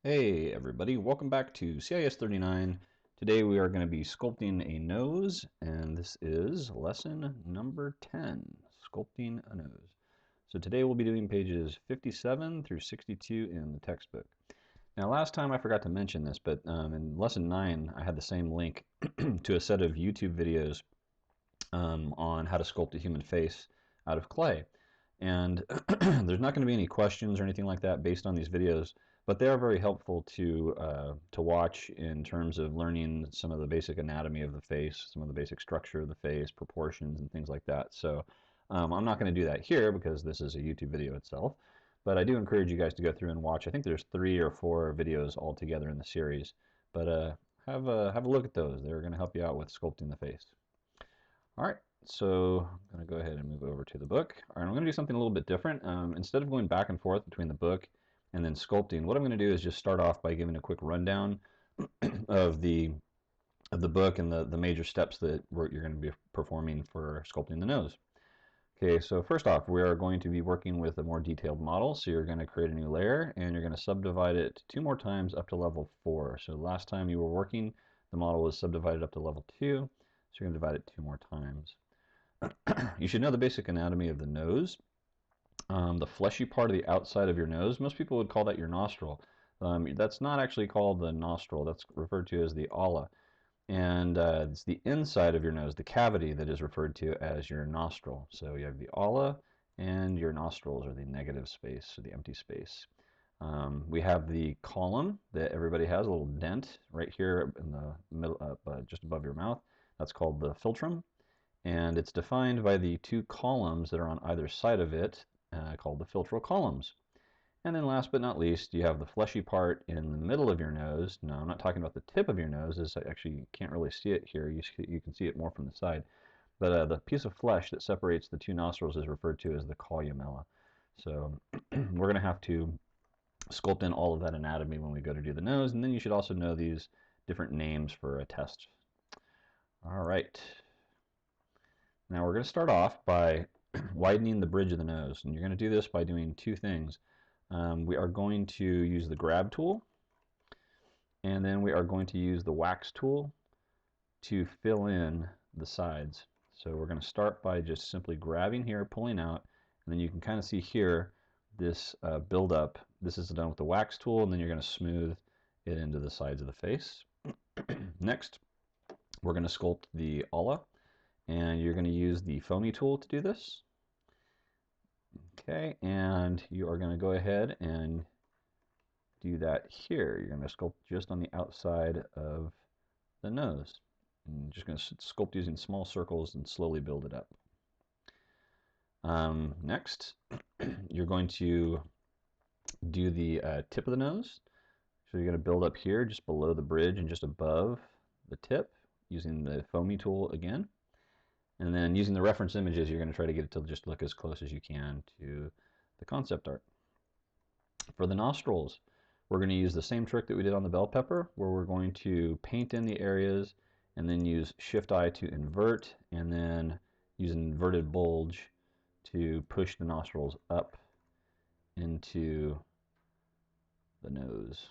Hey everybody, welcome back to CIS 39. Today we are going to be sculpting a nose, and this is lesson number 10, sculpting a nose. So today we'll be doing pages 57 through 62 in the textbook. Now last time I forgot to mention this, but in lesson 9 I had the same link to a set of YouTube videos on how to sculpt a human face out of clay. And there's not going to be any questions or anything like that based on these videos, but they are very helpful to watch in terms of learning some of the basic anatomy of the face, some of the basic structure of the face, proportions, and things like that. So I'm not going to do that here because this is a YouTube video itself, but I do encourage you guys to go through and watch. I think there's 3 or 4 videos all together in the series, but have a look at those. They're going to help you out with sculpting the face. All right, so I'm going to go ahead and move over to the book. All right, I'm going to do something a little bit different. Instead of going back and forth between the book and then sculpting, what I'm going to do is just start off by giving a quick rundown of the book and the major steps that you're going to be performing for sculpting the nose. Okay, so first off, we are going to be working with a more detailed model. So you're going to create a new layer and you're going to subdivide it 2 more times up to level 4. So last time you were working, the model was subdivided up to level 2. So you're going to divide it 2 more times. You should know the basic anatomy of the nose. The fleshy part of the outside of your nose, most people would call that your nostril. That's not actually called the nostril. That's referred to as the ala. And it's the inside of your nose, the cavity, that is referred to as your nostril. So you have the ala and your nostrils, or the negative space, or the empty space. We have the column that everybody has, a little dent right here in the middle, just above your mouth. That's called the philtrum, and it's defined by the 2 columns that are on either side of it, called the philtral columns. And then last but not least, you have the fleshy part in the middle of your nose. Now, I'm not talking about the tip of your nose, as actually you can't really see it here. You can see it more from the side. But the piece of flesh that separates the 2 nostrils is referred to as the columella. So we're going to have to sculpt in all of that anatomy when we go to do the nose, and then you should also know these different names for a test. All right. Now we're going to start off by widening the bridge of the nose, and you're going to do this by doing 2 things. We are going to use the grab tool, and then we are going to use the wax tool to fill in the sides. So we're going to start by just simply grabbing here, pulling out, and then you can kind of see here this buildup. This is done with the wax tool, and then you're going to smooth it into the sides of the face. Next, we're going to sculpt the ala, and you're going to use the foamy tool to do this. Okay, and you are going to go ahead and do that here. You're going to sculpt just on the outside of the nose. And you're just going to sculpt using small circles and slowly build it up. Next, you're going to do the tip of the nose. So you're going to build up here just below the bridge and just above the tip using the foamy tool again. And then using the reference images, you're going to try to get it to just look as close as you can to the concept art. For the nostrils, we're going to use the same trick that we did on the bell pepper, where we're going to paint in the areas and then use Shift-I to invert, and then use an inverted bulge to push the nostrils up into the nose.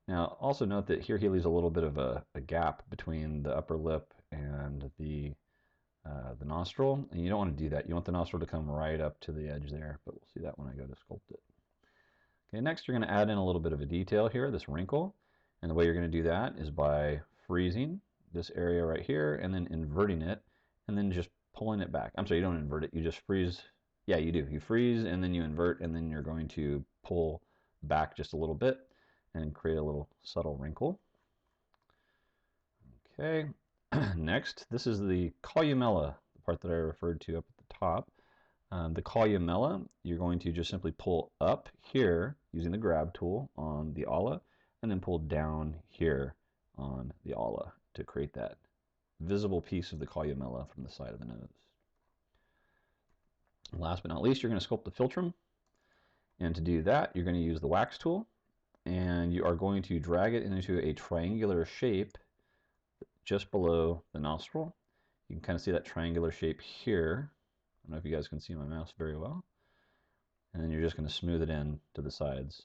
Now, also note that here he leaves a little bit of a gap between the upper lip and the nostril, and you don't want to do that. You want the nostril to come right up to the edge there, but we'll see that when I go to sculpt it. Okay, next you're going to add in a little bit of a detail here, this wrinkle, and the way you're going to do that is by freezing this area right here and then inverting it and then just pulling it back. I'm sorry, you don't invert it, you just freeze. Yeah, you do. You freeze and then you invert, and then you're going to pull back just a little bit and create a little subtle wrinkle. Okay, next, this is the columella, the part that I referred to up at the top. The columella, you're going to just simply pull up here using the grab tool on the ala, and then pull down here on the ala to create that visible piece of the columella from the side of the nose. And last but not least, you're going to sculpt the philtrum, and to do that, you're going to use the wax tool, and you are going to drag it into a triangular shape just below the nostril. You can kind of see that triangular shape here. I don't know if you guys can see my mouse very well. And then you're just going to smooth it in to the sides.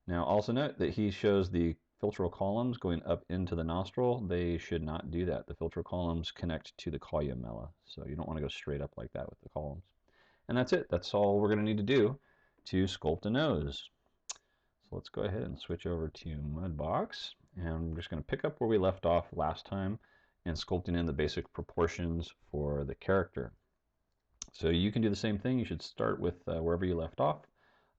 Now also note that he shows the filtral columns going up into the nostril. They should not do that. The filtral columns connect to the columella, so you don't want to go straight up like that with the columns. And that's it. That's all we're going to need to do to sculpt a nose. So let's go ahead and switch over to Mudbox, and we're just going to pick up where we left off last time and sculpting in the basic proportions for the character. So you can do the same thing. You should start with wherever you left off.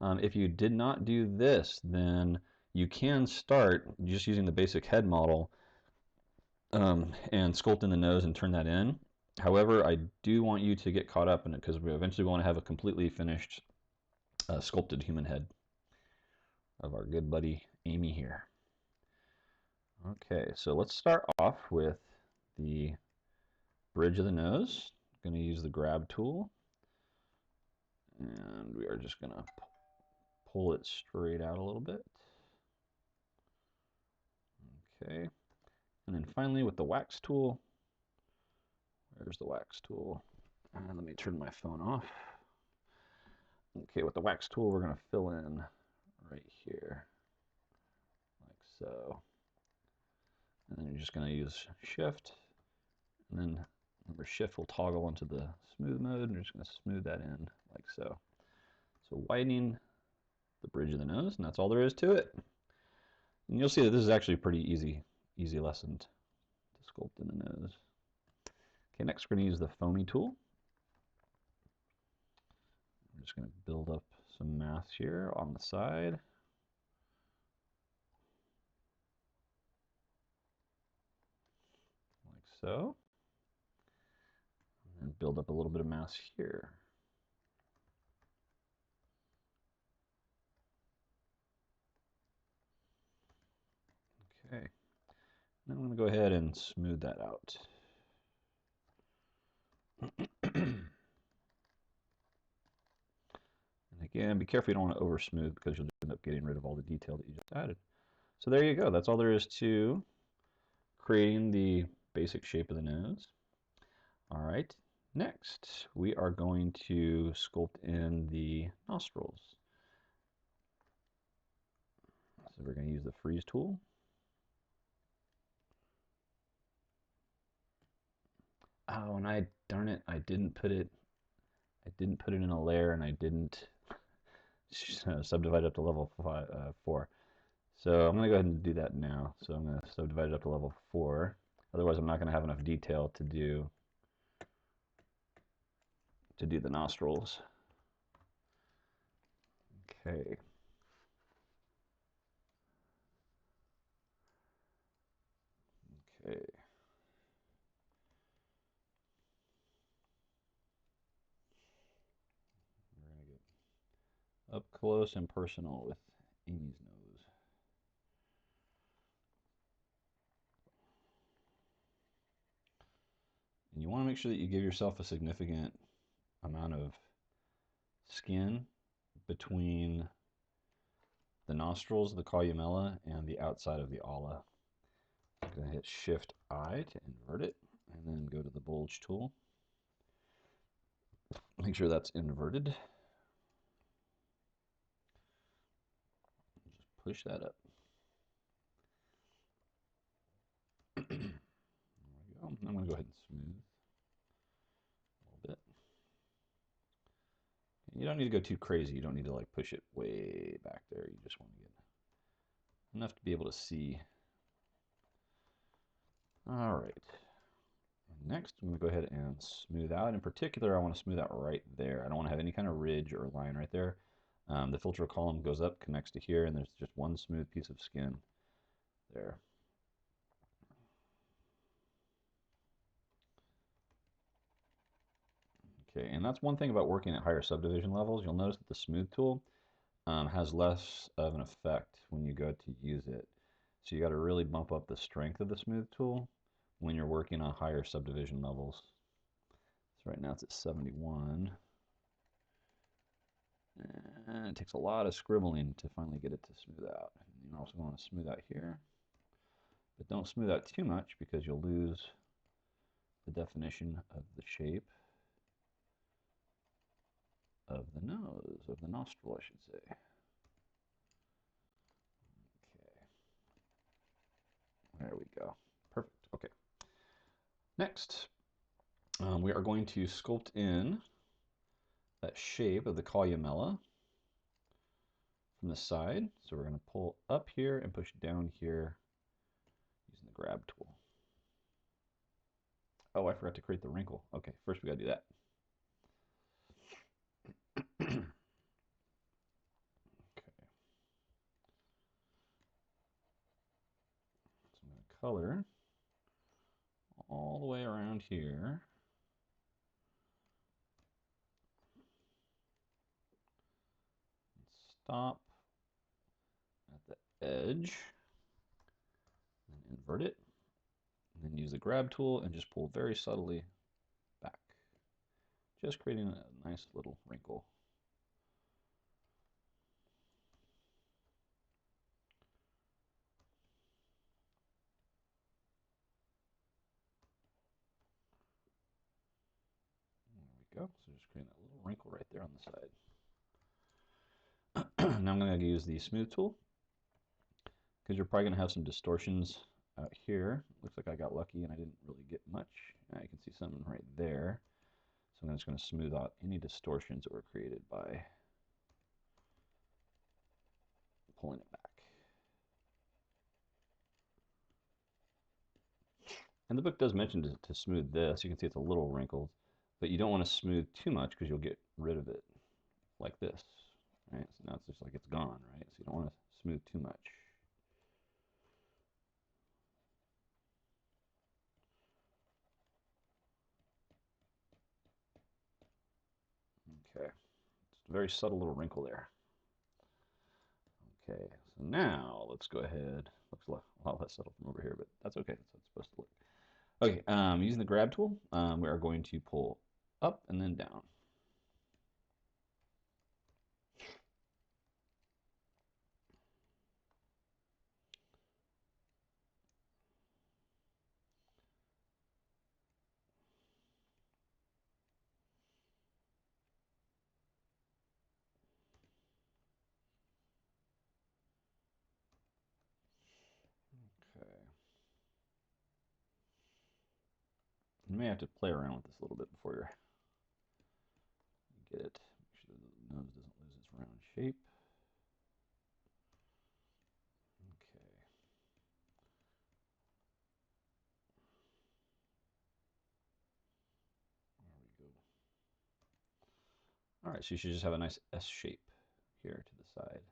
If you did not do this, then you can start just using the basic head model and sculpt in the nose and turn that in. However, I do want you to get caught up in it because we eventually want to have a completely finished sculpted human head of our good buddy Amy here. Okay, so let's start off with the bridge of the nose. I'm going to use the grab tool, and we are just going to pull it straight out a little bit. Okay, and then finally with the wax tool, where's the wax tool? Let me turn my phone off. Okay, with the wax tool, we're going to fill in right here, like so. And then you're just going to use Shift, and then remember Shift will toggle into the smooth mode, and you're just going to smooth that in like so. So widening the bridge of the nose, and that's all there is to it. And you'll see that this is actually a pretty easy lesson to sculpt in the nose. Okay, next we're going to use the foamy tool. I'm just going to build up some mass here on the side. Like so. And build up a little bit of mass here. Okay. Then I'm going to go ahead and smooth that out. And again, be careful you don't want to over smooth because you'll end up getting rid of all the detail that you just added. So there you go. That's all there is to creating the basic shape of the nose. All right. Next, we are going to sculpt in the nostrils. So we're going to use the freeze tool. Oh, and darn it, I didn't put it in a layer, and I didn't subdivide it up to level 4. So I'm going to go ahead and do that now. So I'm going to subdivide it up to level 4. Otherwise, I'm not going to have enough detail to do the nostrils. Okay. Okay. We're going to get up close and personal with Amy's nose. And you want to make sure that you give yourself a significant amount of skin between the nostrils, the columella, and the outside of the ala. I'm going to hit Shift I to invert it, and then go to the bulge tool. Make sure that's inverted. Just push that up. There we go. I'm going to go ahead and smooth a little bit. And you don't need to go too crazy. You don't need to like push it way back there. You just want to get enough to be able to see. All right. Next, I'm going to go ahead and smooth out. In particular, I want to smooth out right there. I don't want to have any kind of ridge or line right there. The filter column goes up, connects to here, and there's just one smooth piece of skin there. Okay, and that's one thing about working at higher subdivision levels. You'll notice that the smooth tool has less of an effect when you go to use it. So you got to really bump up the strength of the smooth tool when you're working on higher subdivision levels. So right now it's at 71. And it takes a lot of scribbling to finally get it to smooth out. You also want to smooth out here, but don't smooth out too much because you'll lose the definition of the shape of the nose, of the nostril, I should say. we go. Perfect. Okay. Next, we are going to sculpt in that shape of the columella from the side. So we're going to pull up here and push down here using the grab tool. Oh, I forgot to create the wrinkle. Okay, first we got to do that. Okay. So I'm going to color all the way around here. Stop at the edge, and invert it, and then use the grab tool and just pull very subtly back, just creating a nice little wrinkle. There we go. So just creating that little wrinkle right there on the side. Now I'm going to use the smooth tool, because you're probably going to have some distortions out here. Looks like I got lucky and I didn't really get much. Now you can see something right there. So I'm just going to smooth out any distortions that were created by pulling it back. And the book does mention to smooth this. You can see it's a little wrinkled, but you don't want to smooth too much because you'll get rid of it like this, right? So now it's just like it's gone, right? So you don't want to smooth too much. Okay, just a very subtle little wrinkle there. Okay, so now let's go ahead. Looks a lot less subtle from over here, but that's okay. That's how it's supposed to look. Okay, using the grab tool, we are going to pull up and then down. Okay. You may have to play around with this a little bit before you get it. Make sure the nose doesn't lose its round shape. Okay. There we go. All right, so you should just have a nice S shape here to the side.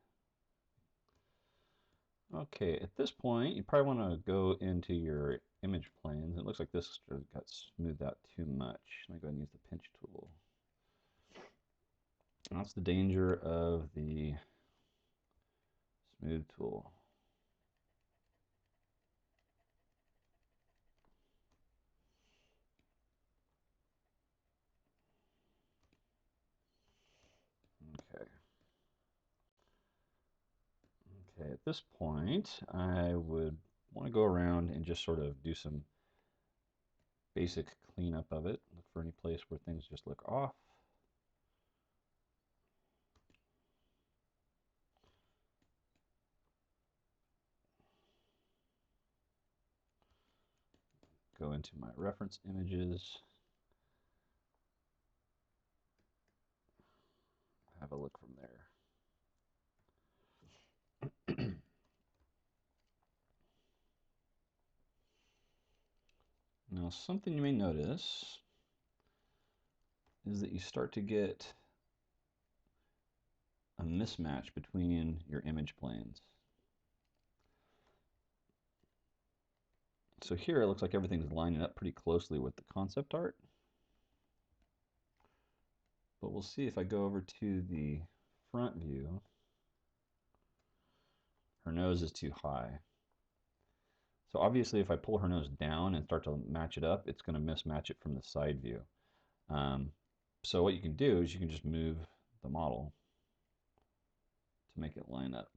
Okay, at this point, you probably want to go into your image planes. It looks like this got smoothed out too much. Let me go ahead and use the pinch tool. And that's the danger of the smooth tool. Okay. Okay, at this point, I would want to go around and just sort of do some basic cleanup of it. Look for any place where things just look off. Go into my reference images. Have a look from there. Now, something you may notice is that you start to get a mismatch between your image planes. So here it looks like everything's lining up pretty closely with the concept art. But we'll see if I go over to the front view, her nose is too high. So obviously if I pull her nose down and start to match it up, it's going to mismatch it from the side view. So what you can do is you can just move the model to make it line up.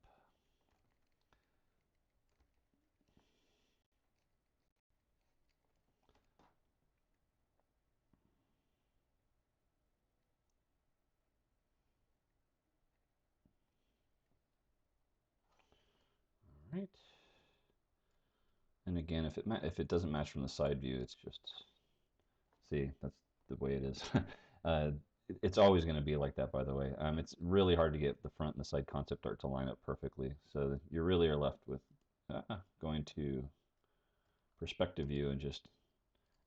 All right. And again, if it doesn't match from the side view, it's just, see, that's the way it is. It's always going to be like that, by the way. It's really hard to get the front and the side concept art to line up perfectly. So you really are left with going to perspective view and just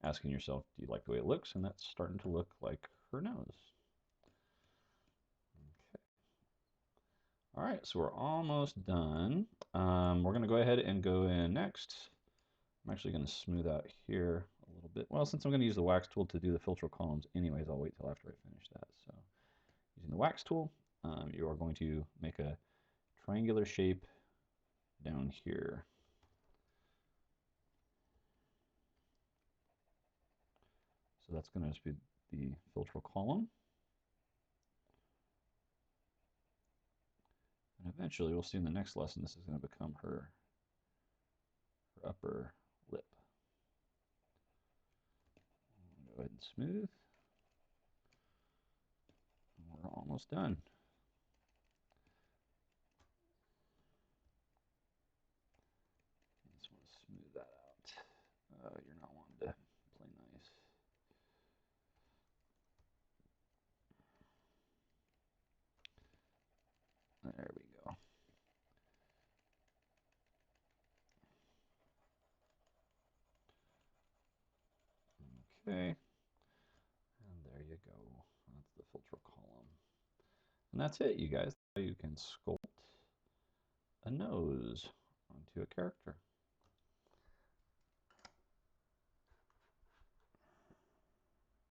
asking yourself, do you like the way it looks? And that's starting to look like her nose. Okay. All right, so we're almost done. We're going to go ahead and go in next. I'm actually going to smooth out here a little bit. Well, since I'm going to use the wax tool to do the filter columns anyways, I'll wait till after I finish that. So using the wax tool, you are going to make a triangular shape down here. So that's going to just be the filter column. And eventually, we'll see in the next lesson, this is going to become her upper lip. Go ahead and smooth. We're almost done. Just want to smooth that out. You're not wanting to play nice. There we go. Okay. And there you go. That's the filter column. And that's it, you guys. You can sculpt a nose onto a character.